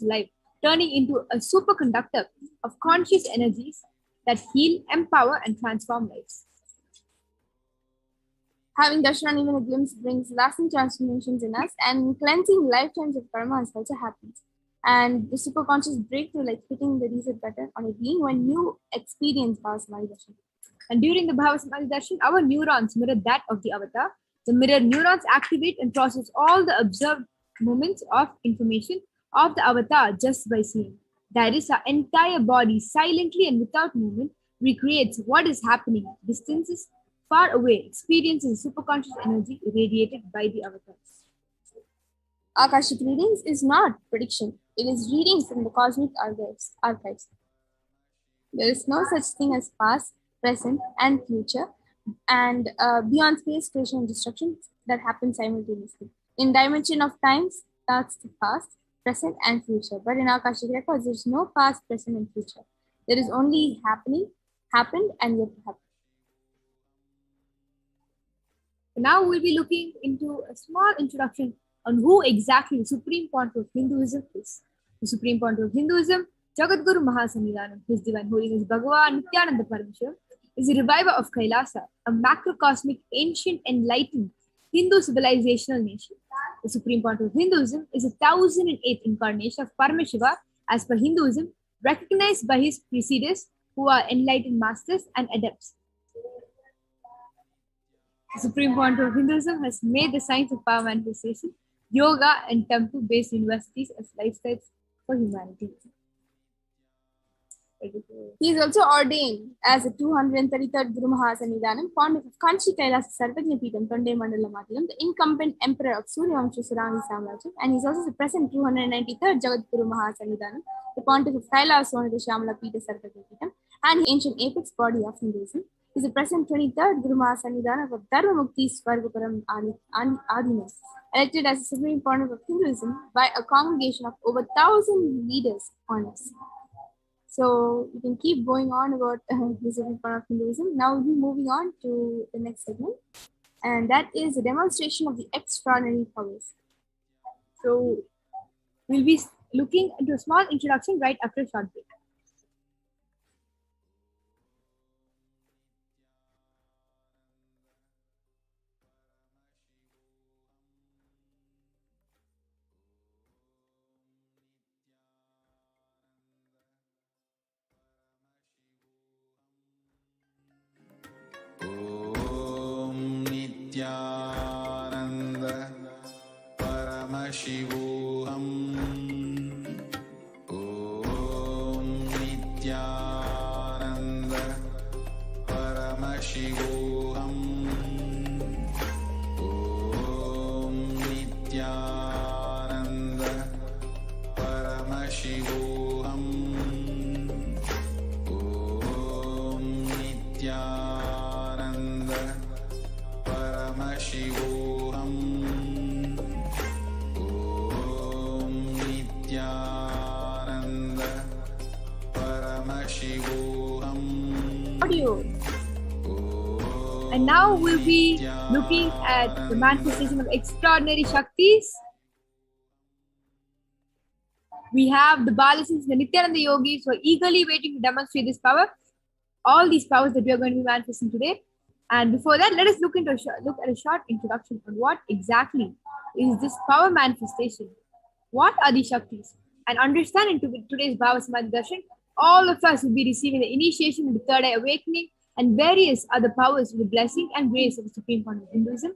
life, turning into a superconductor of conscious energies that heal, empower, and transform lives. Having darshan even a glimpse brings lasting transformations in us, and cleansing lifetimes of karma also happens. And the superconscious breakthrough, like hitting the reset button on a being when you experience BHAVASAMADHI darshan. And during the BHAVASAMADHI darshan, our neurons mirror that of the avatar. The mirror neurons activate and process all the observed moments of information of the avatar just by seeing. That is, our entire body silently and without movement recreates what is happening distances far away, experiences superconscious energy radiated by the avatars. Akashic readings is not prediction. It is reading from the cosmic archives. There is no such thing as past, present, and future, and beyond space, creation, and destruction that happen simultaneously. In dimension of times, that's the past, present, and future. But in Akashic records, there's no past, present, and future. There is only happening, happened, and yet to happen. Now we'll be looking into a small introduction on who exactly the Supreme Pontiff of Hinduism is. The Supreme Pontiff of Hinduism, Jagadguru Mahasanidhanam, His Divine Holiness Bhagavan Nithyananda Paramashivam, is a reviver of Kailasa, a macrocosmic, ancient, enlightened Hindu civilizational nation. The Supreme Pontiff of Hinduism is a 1008th incarnation of Paramashiva as per Hinduism, recognized by his preceders who are enlightened masters and adepts. The Supreme Pontiff of Hinduism has made the science of power manifestation, yoga, and temple-based universities as lifestyles for humanity. He is also ordained as the 233rd Guru Mahasanidhanam, Pontiff of Kanchi Kailasa Sarvajnapeetham Tonde Mandala Matilam, the incumbent emperor of Suryavamsha Surani Samrajyam, and he is also the present 293rd Jagadguru Mahasanidhanam, the Pontiff of Kailasa Sonada Shamala Peeta Sarvajnapeetham, and the ancient apex body of Hinduism. He is the present 23rd Guru Mahasanidhanam of Dharma Mukti Svargaparam Adinam, elected as the Supreme Pontiff of Hinduism by a congregation of over 1,000 leaders on us. So you can keep going on about the Supreme Pontiff of Hinduism. Now we'll be moving on to the next segment, and that is a demonstration of the extraordinary powers. So we'll be looking into a small introduction right after a short break. Nithyananda Paramashivoham. Om Nithyananda Paramashivoham. Om Nithyananda Paramashivoham. Om Nithyananda Paramashivoham. Om Nithyananda Paramashivoham. Audio. And now we'll be looking at the manifestation of extraordinary Shaktis. We have the Balasins, the Nithyananda Yogis who are eagerly waiting to demonstrate this power. All these powers that we are going to be manifesting today. And before that, let us look at a short introduction on what exactly is this power manifestation. What are these Shaktis? And understand into today's BHAVASAMADHI darshan, all of us will be receiving the initiation of the third eye awakening and various other powers with the blessing and grace of the Supreme Pontiff of Hinduism.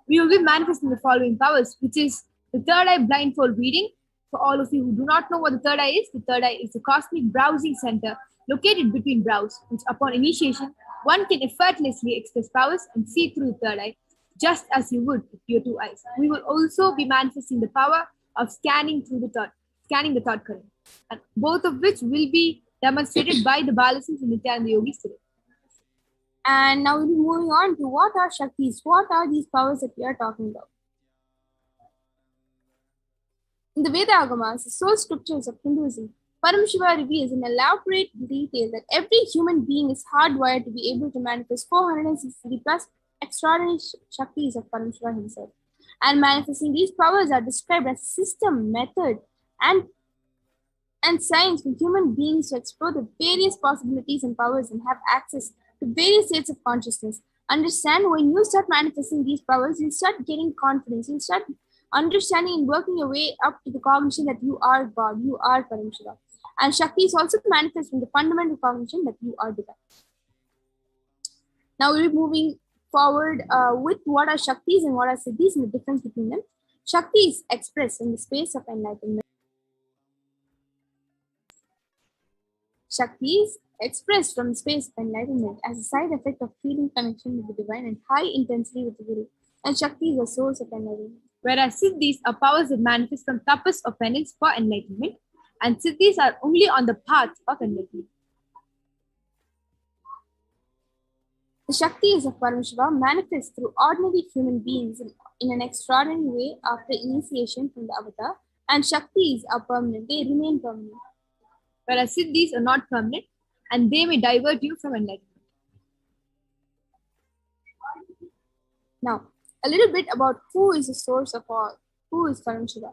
We will be manifesting the following powers, which is the third eye blindfold reading. For all of you who do not know what the third eye is, the third eye is the cosmic browsing center located between brows, which upon initiation, one can effortlessly express powers and see through the third eye, just as you would with your two eyes. We will also be manifesting the power of scanning the thought current, and both of which will be demonstrated by the Balasins and Nithyananda Yogis today. And now we'll be moving on to what are Shaktis? What are these powers that we are talking about? In the Veda Agamas, the source scriptures of Hinduism, Paramashiva reveals in elaborate detail that every human being is hardwired to be able to manifest 460 plus extraordinary Shaktis of Paramashiva himself. And manifesting these powers are described as system, method, and and science for human beings to explore the various possibilities and powers and have access to various states of consciousness. Understand, when you start manifesting these powers, you start getting confidence, you start understanding and working your way up to the cognition that you are God, you are Paramashiva. And Shakti is also manifest from the fundamental cognition that you are divine. Now we'll be moving forward with what are Shaktis and what are Siddhis and the difference between them. Shakti is expressed in the space of enlightenment. Shakti is expressed from the space of enlightenment as a side effect of feeling connection with the divine and high intensity with the Guru. And Shakti is a source of enlightenment. Whereas Siddhis are powers that manifest from tapas or penance for enlightenment, and Siddhis are only on the path of enlightenment. The Shaktis of Paramashiva manifest through ordinary human beings in an extraordinary way after initiation from the avatar, and Shaktis are permanent, they remain permanent. Whereas Siddhis are not permanent and they may divert you from enlightenment. Now, a little bit about who is the source of all, who is Paramashiva.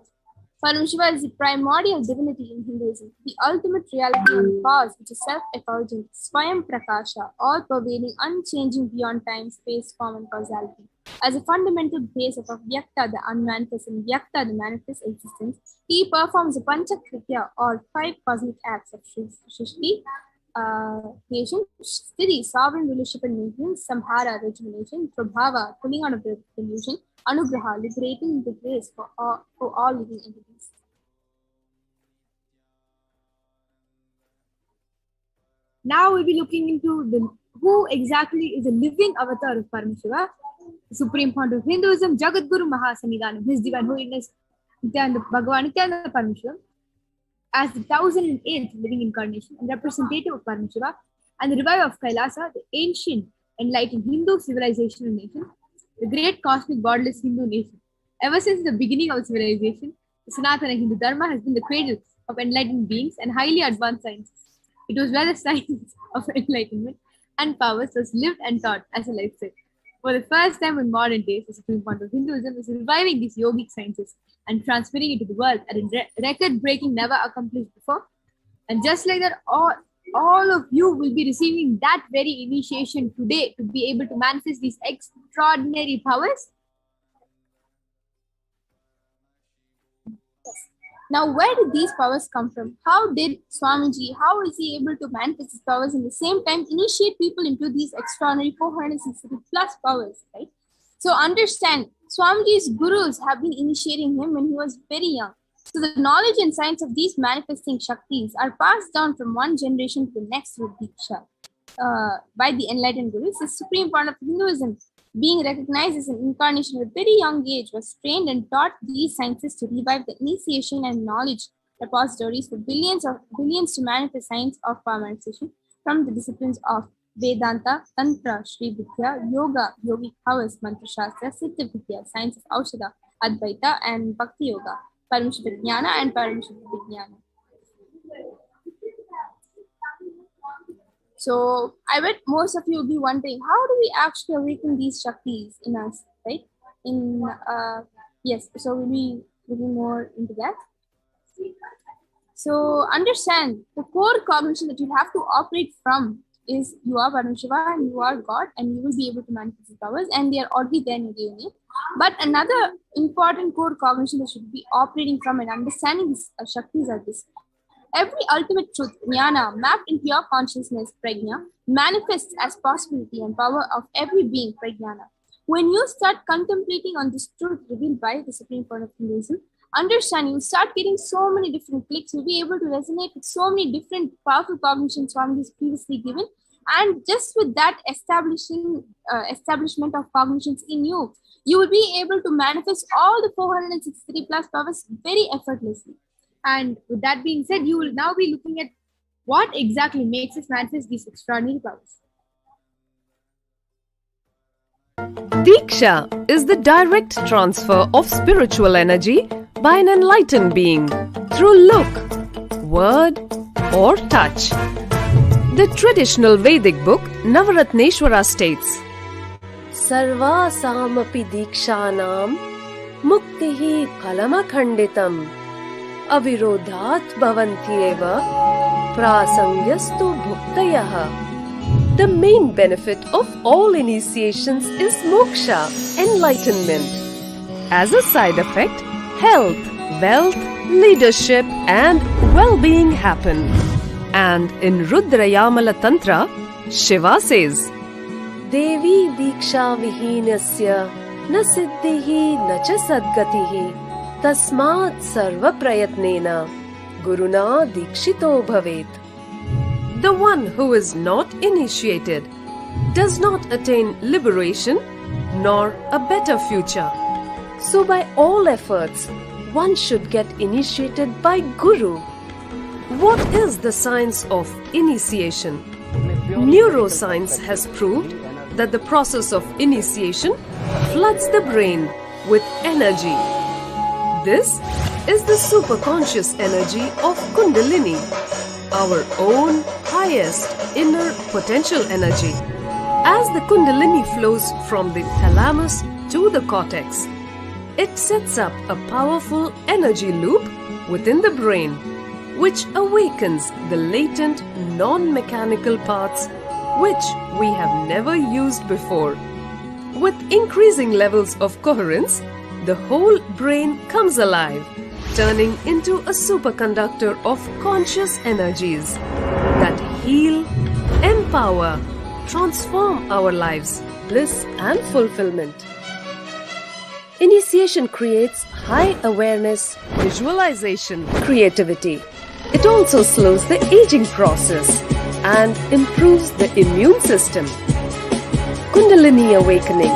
Paramashiva is the primordial divinity in Hinduism, the ultimate reality and cause which is self-effulgent, Swayam Prakasha, all-pervading, unchanging beyond time, space, form, and causality. As a fundamental base of Vyakta, the unmanifest, and Vyakta, the manifest existence, he performs the Panchakritya, or 5 cosmic acts of Shrishti, creation, Sthiti, sovereign rulership and maintenance, Samhara, rejuvenation, Prabhava, pulling out of the illusion, Anugraha, liberating the grace for all living entities. Now we'll be looking into who exactly is the living avatar of Paramashiva, the supreme fount of Hinduism, Jagadguru Mahasanidhanam, His Divine Holiness Bhagavan Nithyananda Paramashivam, as the 1008th living incarnation and representative of Paramashiva, and the reviver of Kailasa, the ancient enlightened Hindu civilization and nation, the great cosmic godless Hindu nation. Ever since the beginning of civilization, the Sanatana Hindu Dharma has been the cradle of enlightened beings and highly advanced sciences. It was where the science of enlightenment and powers was lived and taught as a lifestyle. For the first time in modern days, the supreme fount of Hinduism is reviving these yogic sciences and transferring it to the world at a record-breaking, never accomplished before. And just like that, all of you will be receiving that very initiation today to be able to manifest these extraordinary powers. Now, where did these powers come from? How did Swamiji, how is he able to manifest his powers and at the same time initiate people into these extraordinary 460 plus powers, right? So understand, Swamiji's gurus have been initiating him when he was very young. So the knowledge and science of these manifesting Shaktis are passed down from one generation to the next with Diksha by the enlightened gurus. The supreme part of Hinduism, being recognized as an incarnation at a very young age, was trained and taught these sciences to revive the initiation and knowledge repositories for billions to manifest science of power manifestation from the disciplines of Vedanta, Tantra, Shri Vidya, Yoga, Yogic powers, Mantra Shastra, Siddha Vidya, science of Aushadha, Advaita, and Bhakti Yoga, Paramashiva Jnana and Paramashiva Vijnana. So I bet most of you will be wondering, how do we actually awaken these Shaktis in us, right? Yes, so we'll be looking more into that. So understand, the core cognition that you have to operate from is you are Paramashiva and you are God, and you will be able to manifest the powers, and they are already there in your DNA. But another important core cognition that should be operating from and understanding these Shaktis are this. Every ultimate truth, jnana, mapped into your consciousness, prajna, manifests as possibility and power of every being, prajnana. When you start contemplating on this truth revealed by the supreme point of Hinduism, understand, you start getting so many different clicks. You'll be able to resonate with so many different powerful cognitions Swami is previously given. And just with that establishment of cognitions in you, you will be able to manifest all the 463 plus powers very effortlessly. And with that being said, you will now be looking at what exactly makes us manifest these extraordinary powers. Diksha is the direct transfer of spiritual energy by an enlightened being through look, word, or touch. The traditional Vedic book Navaratneshwara states, Sarvasamapi Dikshanam Muktihi Phalamakhanditam avirodhat bhavantyeva prasangyastu bhuktayah. The main benefit of all initiations is moksha, enlightenment. As a side effect, health, wealth, leadership and well-being happen. And in Rudrayamala Tantra, Shiva says, Devi diksha vihinasya na siddhihi na cha sadgatihi tasmat sarva prayatnena guruna dikshito bhavet. The one who is not initiated does not attain liberation nor a better future. So by all efforts, one should get initiated by Guru. What is the science of initiation? Neuroscience has proved that the process of initiation floods the brain with energy. This is the superconscious energy of Kundalini, our own highest inner potential energy. As the Kundalini flows from the thalamus to the cortex, it sets up a powerful energy loop within the brain, which awakens the latent non-mechanical parts which we have never used before. With increasing levels of coherence, the whole brain comes alive, turning into a superconductor of conscious energies that heal, empower, transform our lives, bliss and fulfillment. Initiation creates high awareness, visualization, creativity. It also slows the aging process and improves the immune system. Kundalini awakening,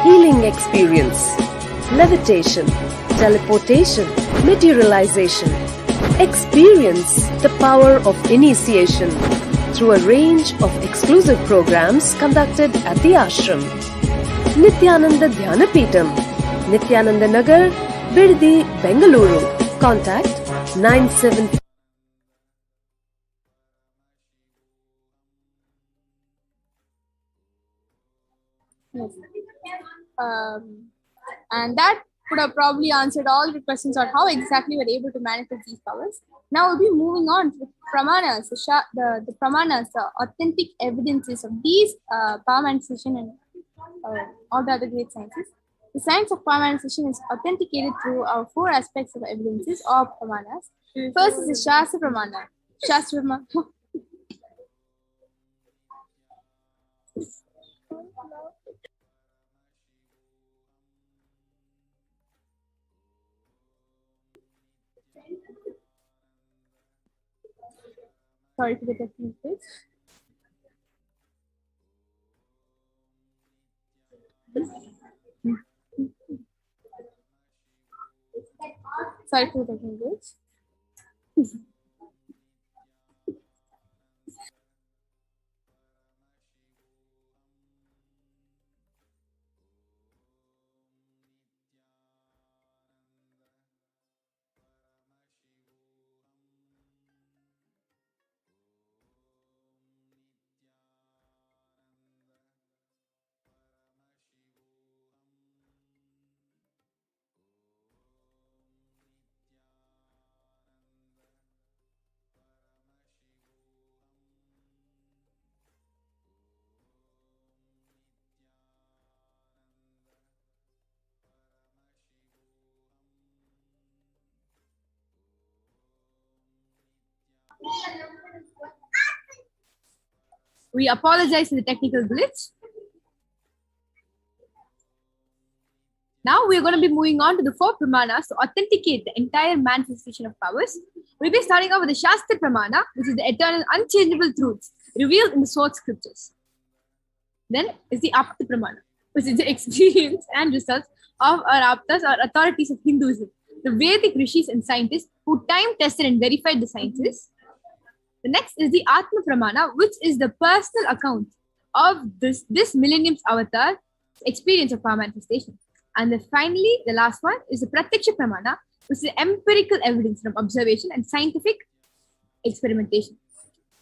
healing experience, levitation, teleportation, materialization. Experience the power of initiation through a range of exclusive programs conducted at the ashram. Nithyananda Dhyanapitham, Nithyananda Nagar, Biddi, Bengaluru. Contact 97. Yes. And that could have probably answered all the questions on how exactly we're able to manifest these powers. Now we'll be moving on to the pramanas, the pramanas, the authentic evidences of these power manifestation and all the other great sciences. The science of power manifestation is authenticated through our four aspects of evidences or pramanas. First is the Shastra Pramana. Shastra Pramana. Sorry for the technical. Sorry for the technical. We apologize for the technical glitch. Now we're going to be moving on to the four pramanas to authenticate the entire manifestation of powers. We'll be starting off with the Shastra Pramana, which is the eternal, unchangeable truths revealed in the source scriptures. Then is the Apta Pramana, which is the experience and results of our Aptas or authorities of Hinduism, the Vedic rishis and scientists who time-tested and verified the sciences. The next is the Atma Pramana, which is the personal account of this millennium's avatar experience of power manifestation. And then finally, the last one is the Pratyaksha Pramana, which is the empirical evidence from observation and scientific experimentation.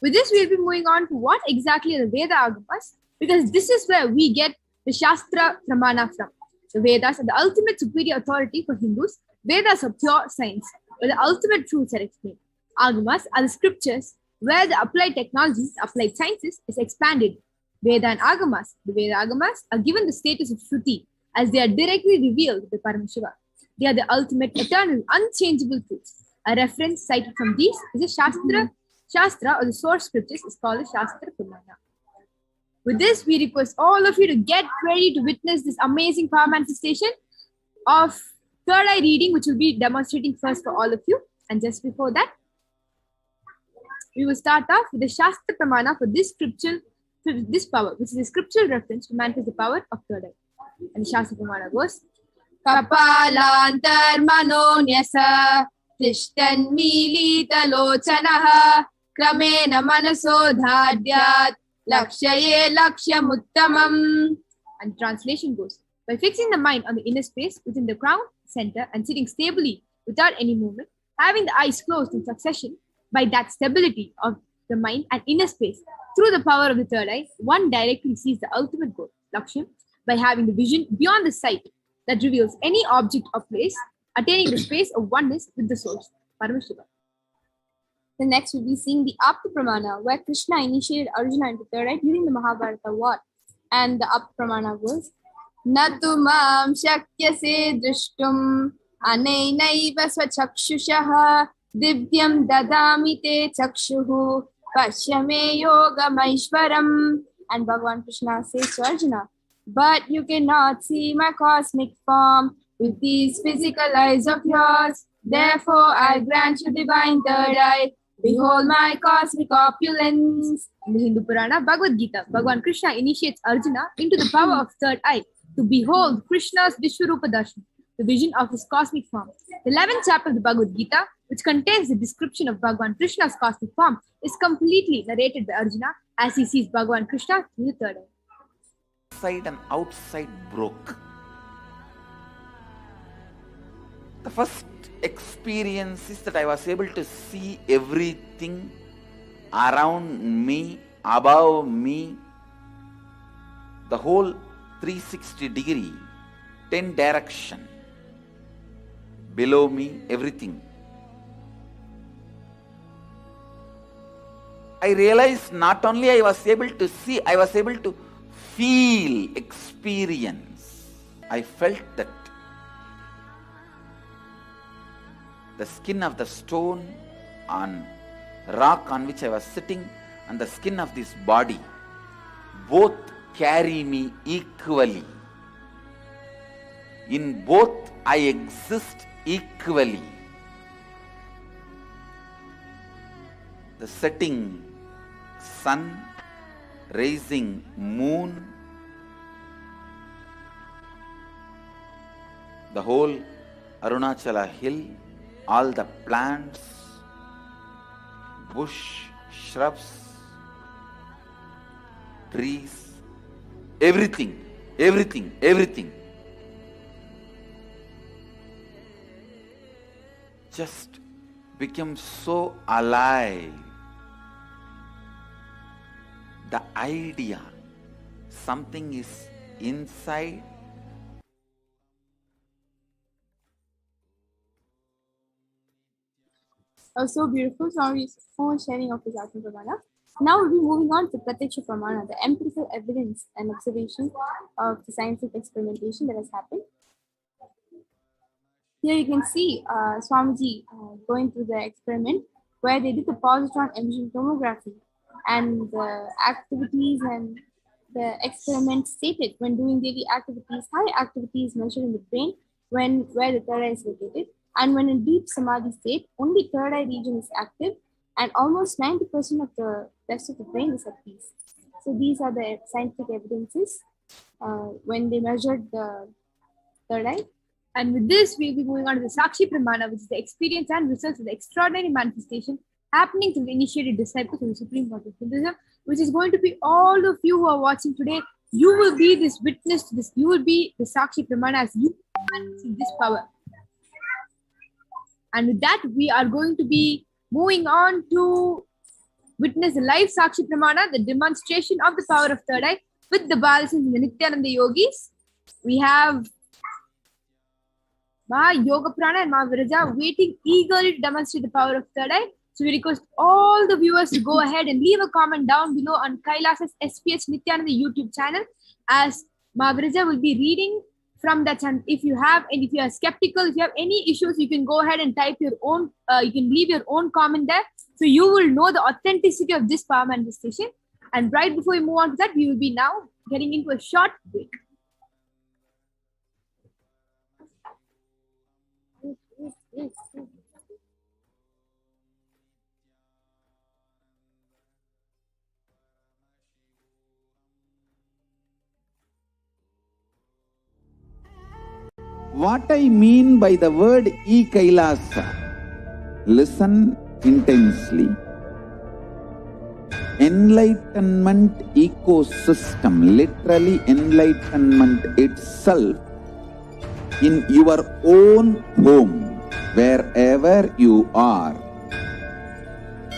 With this, we'll be moving on to what exactly are the Veda Agamas, because this is where we get the Shastra Pramana from. The Vedas are the ultimate superior authority for Hindus. Vedas are pure science. where the ultimate truths are explained. Agamas are the scriptures where the applied technologies, applied sciences is expanded. Veda and Agamas, the Veda Agamas are given the status of Shruti as they are directly revealed by Paramashiva. They are the ultimate, eternal, unchangeable truths. A reference cited from these is a Shastra or the source scriptures is called a Shastra Pramana. With this, we request all of you to get ready to witness this amazing power manifestation of third eye reading, which will be demonstrating first for all of you. And just before that, we will start off with the Shastra Pramana for this scripture, for this power, which is a scriptural reference to manifest the power of third eye. And the Shastra Pramana goes, Kapalantar manonyasa tishtan milita lochanaha kramena manasodhadyat lakshaye lakshamuttamam. And translation goes, by fixing the mind on the inner space within the crown center and sitting stably without any movement, having the eyes closed in succession, by that stability of the mind and inner space, through the power of the third eye, one directly sees the ultimate goal, Lakshya, by having the vision beyond the sight that reveals any object or place, attaining the space of oneness with the source, Paramashiva. The next we'll be seeing the Apta Pramana, where Krishna initiated Arjuna into third eye during the Mahabharata war. And the Apta Pramana was, Natu mam shakyase drishtum anainaiva swachakshushaha divyam dadami te chakshuhu pashyame yogamaishvaram. And Bhagavan Krishna says to Arjuna, but you cannot see my cosmic form with these physical eyes of yours. Therefore, I grant you divine third eye. Behold my cosmic opulence. In the Hindu Purana, Bhagavad Gita, Bhagavan Krishna initiates Arjuna into the power of third eye to behold Krishna's Vishwarupa Darshan, the vision of his cosmic form. The 11th chapter of the Bhagavad Gita, which contains the description of Bhagavan Krishna's cosmic form, is completely narrated by Arjuna as he sees Bhagavan Krishna through the third eye. Inside and outside broke. The first experience is that I was able to see everything around me, above me, the whole 360 degree, 10 direction, below me, everything. I realized not only I was able to see, I was able to feel, experience. I felt that the skin of the stone on rock on which I was sitting and the skin of this body both carry me equally. In both I exist equally. The setting sun, rising moon, the whole Arunachala hill, all the plants, bush, shrubs, trees, everything just became so alive. The idea, something is inside. Oh, so beautiful. Swami is so sharing of his Atma Pramana. Now we'll be moving on to Pratyaksha Pramana, the empirical evidence and observation of the scientific experimentation that has happened. Here you can see Swamiji going through the experiment where they did the positron emission tomography, and the activities and the experiment stated when doing daily activities, high activity is measured in the brain where the third eye is located. And when in deep samadhi state, only third eye region is active and almost 90% of the rest of the brain is at peace. So these are the scientific evidences when they measured the third eye. And with this, we'll be moving on to the Sakshi Pramana, which is the experience and results of the extraordinary manifestation happening to the initiated disciples of the Supreme Lord of Hinduism, which is going to be all of you who are watching today. You will be this witness to this. You will be the Sakshi Pramana as you see this power. And with that, we are going to be moving on to witness the live Sakshi Pramana, the demonstration of the power of third eye with the Balasins and the Nithyananda Yogis. We have Yoga Prana and Viraja waiting eagerly to demonstrate the power of third eye. So we request all the viewers to go ahead and leave a comment down below on Kailasa's HDH Nithyananda YouTube channel, as Viraja will be reading from that channel. If you are skeptical, if you have any issues, you can go ahead and type your own, you can leave your own comment there. So you will know the authenticity of this power manifestation. And right before we move on to that, we will be now getting into a short break. What I mean by the word Kailasa, listen intensely. Enlightenment ecosystem, literally enlightenment itself, in your own home, wherever you are.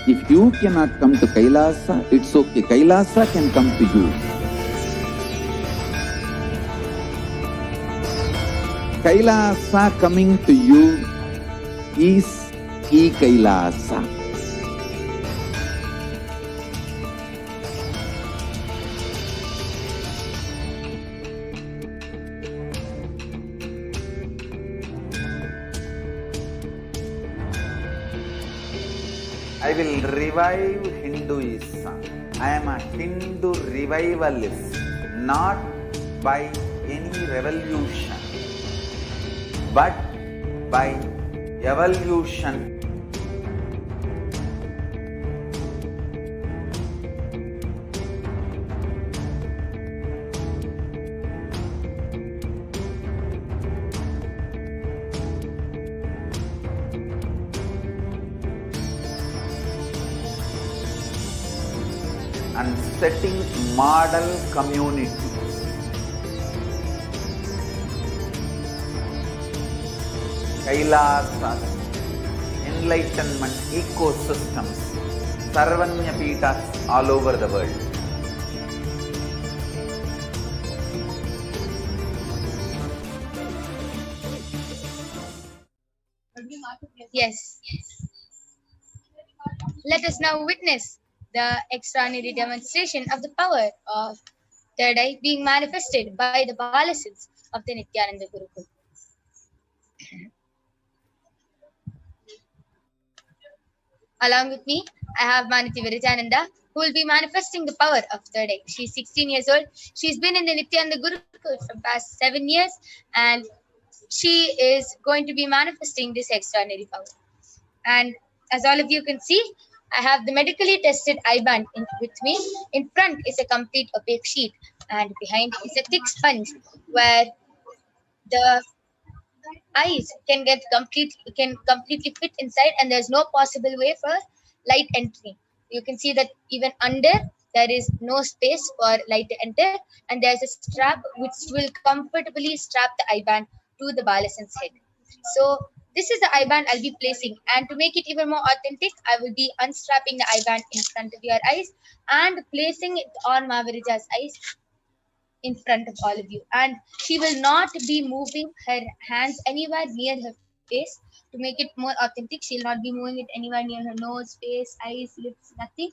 If you cannot come to Kailasa, it's okay. Kailasa can come to you. Kailasa coming to you is Kailasa. I will revive Hinduism. I am a Hindu revivalist, not by any revolution, but by evolution. And setting model community. Kailasa, enlightenment ecosystems, Sarvanya Pitas all over the world. Yes. Let us now witness the extraordinary demonstration of the power of third eye being manifested by the Balasins of the Nithyananda Gurukul. Along with me, I have Manati Virajananda, who will be manifesting the power of third eye. She is 16 years old. She's been in the Nithyananda Gurukul for past 7 years, and she is going to be manifesting this extraordinary power. And as all of you can see, I have the medically tested eye band with me. In front is a complete opaque sheet, and behind is a thick sponge where the eyes can completely fit inside, and there's no possible way for light entry. You can see that even under there is no space for light to enter, and there's a strap which will comfortably strap the eye band to the Balasin's head. So this is the eye band I'll be placing, and to make it even more authentic, I will be unstrapping the eye band in front of your eyes and placing it on Mavirija's eyes in front of all of you. And she will not be moving her hands anywhere near her face. To make it more authentic, she will not be moving it anywhere near her nose, face, eyes, lips, nothing.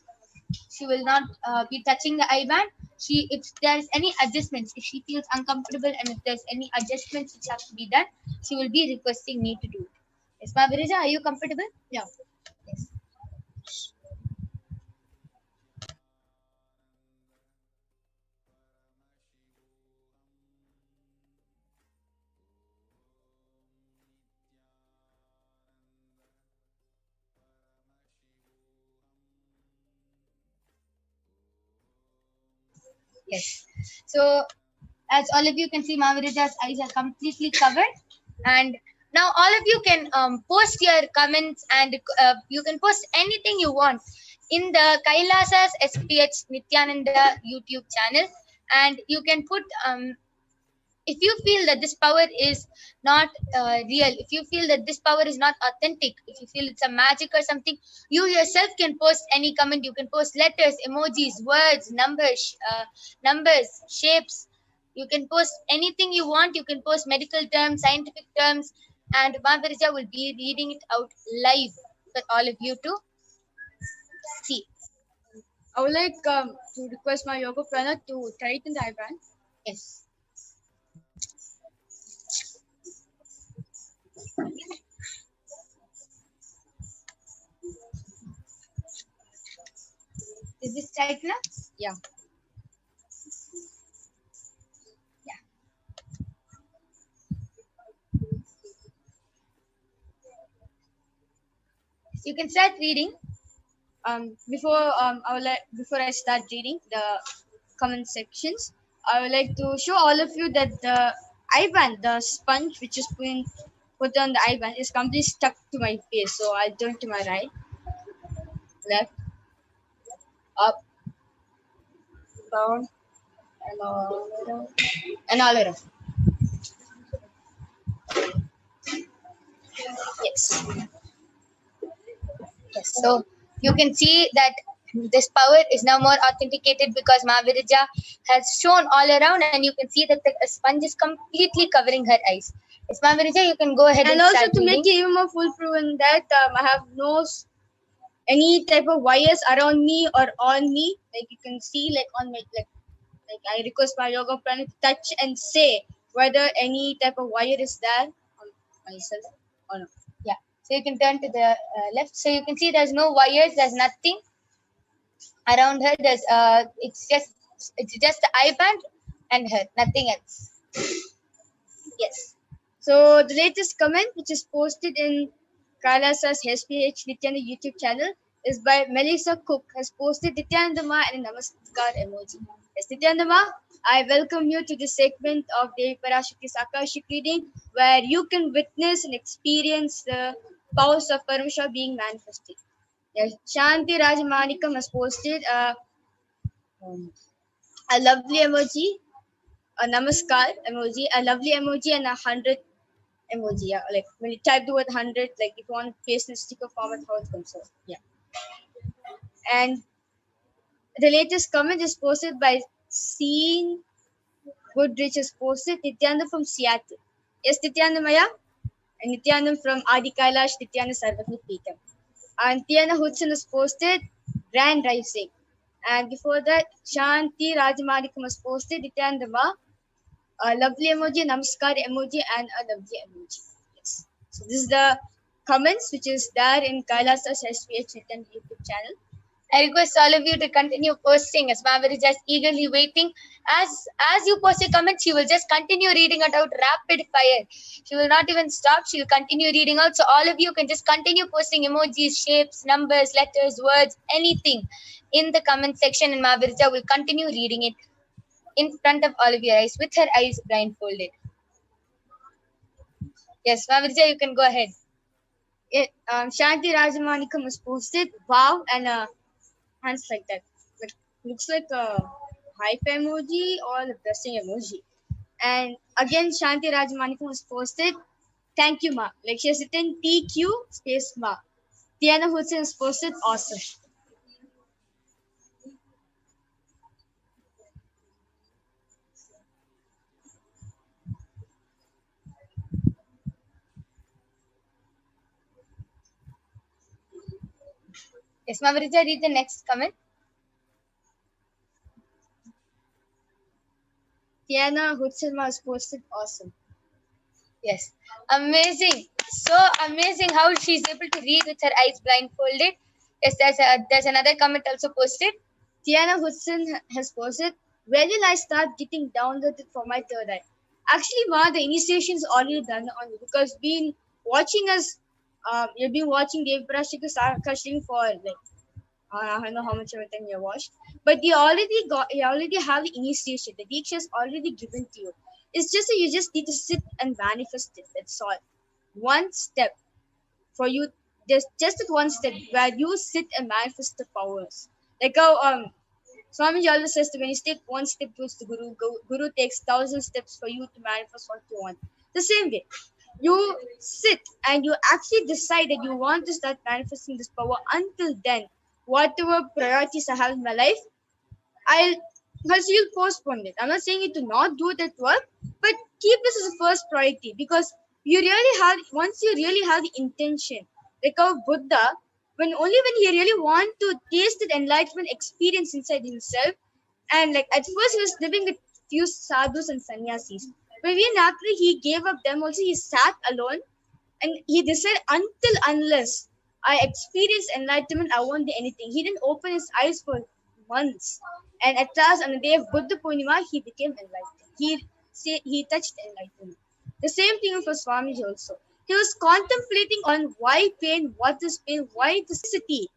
She will not be touching the eye band. If there's any adjustments, if she feels uncomfortable and if there's any adjustments which have to be done, she will be requesting me to do it. Yes, Mavirija, are you comfortable? Yeah. Yes. Yes. So, as all of you can see, Mavirija's eyes are completely covered. And now all of you can post your comments, and you can post anything you want in the Kailasa's HDH Nithyananda YouTube channel. And you can put, if you feel that this power is not real, if you feel that this power is not authentic, if you feel it's a magic or something, you yourself can post any comment. You can post letters, emojis, words, numbers, shapes. You can post anything you want. You can post medical terms, scientific terms, and Maharija will be reading it out live for all of you to see. I would like to request my yoga planner to tighten the eyeband. Yes. Is this tight now? Yeah. You can start reading. Before I start reading the comment sections, I would like to show all of you that the eyeband, the sponge which is put on the eyeband, is completely stuck to my face. So I'll turn to my right, left, up, down, and all around, and all around. Yes. Yes. So you can see that this power is now more authenticated because Mahaviraja has shown all around, and you can see that the sponge is completely covering her eyes. Yes, Mahaviraja, you can go ahead and also start to reading. make it even more foolproof in that I have no any type of wires around me or on me. Like you can see, like on my like I request my yoga planner to touch and say whether any type of wire is there on myself or not. Yeah. So you can turn to the left. So you can see there's no wires. There's nothing around her. There's it's just the eyeband and her. Nothing else. Yes. So the latest comment which is posted in Kailasa's HDH Nithyananda YouTube channel is by Melissa Cook, has posted Nithyanandama and a Namaskar emoji. Yes, Nithyanandama, I welcome you to this segment of Devi Parashakti's Akashic reading, where you can witness and experience the powers of Paramashivoham being manifested. Yes, Shanti Rajamanikam has posted a lovely emoji, a Namaskar emoji, a lovely emoji, and 100 emoji. Yeah, like when you type the word 100, like if you want to paste in sticker format, how it comes out. Yeah. And the latest comment is posted by Sion Goodrich, is posted Nithyananda from Seattle. Yes, Nithyananda Maya, and Nithyananda from Adi Kailash, Nithyananda Sarvatma Peetam. And Tiana Hudson is posted Grand Rising. And before that, Shanti Rajamanikam was posted Nithyananda Ma, a lovely emoji, namaskar emoji, and a lovely emoji. Yes. So this is the comments which is there in Kailasa's HDH Nithyananda YouTube channel. I request all of you to continue posting as Mahaviraja is eagerly waiting. As you post your comments, she will just continue reading it out rapid fire. She will not even stop. She will continue reading out. So all of you can just continue posting emojis, shapes, numbers, letters, words, anything in the comment section, and Mahaviraja will continue reading it in front of all of your eyes with her eyes blindfolded. Yes, Mahaviraja, you can go ahead. Shanti Rajamanikam was posted wow, and hands like that. Like, looks like a hype emoji or a blessing emoji. And again, Shanti Rajamanikam was posted thank you, Ma. Like she has written TQ space Ma. Tiana Hudson was posted awesome. Yes, Mahaviraja, read the next comment. Tiana Hudson was posted awesome. Yes, amazing. So amazing how she's able to read with her eyes blindfolded. Yes, there's another comment also posted. Tiana Hudson has posted, when will I start getting downloaded for my third eye? Actually, Ma, the initiation is already done on you because been watching us. You've been watching Devi Parashakti's Akashic for like I don't know how much of a time you watched, but you already have the initiation. The Diksha is already given to you. It's just that you just need to sit and manifest it. That's all. One step for you. Just that one step where you sit and manifest the powers. Like how Swamiji always says that when you take one step towards the Guru takes 1,000 steps for you to manifest what you want. The same way, you sit and you actually decide that you want to start manifesting this power. Until then, whatever priorities I have in my life, you'll postpone it. I'm not saying you to not do that work, but keep this as a first priority because you really have, once you really have the intention, like how Buddha, when he really want to taste the enlightenment experience inside himself, and like at first he was living with few sadhus and sannyasis, but even after he gave up them also, he sat alone and he decided, until unless I experience enlightenment, I won't do anything. He didn't open his eyes for months, and at last on the day of Buddha Purnima, he became enlightened. He touched enlightenment. The same thing for Swamiji also. He was contemplating on why pain, what is pain, why the city.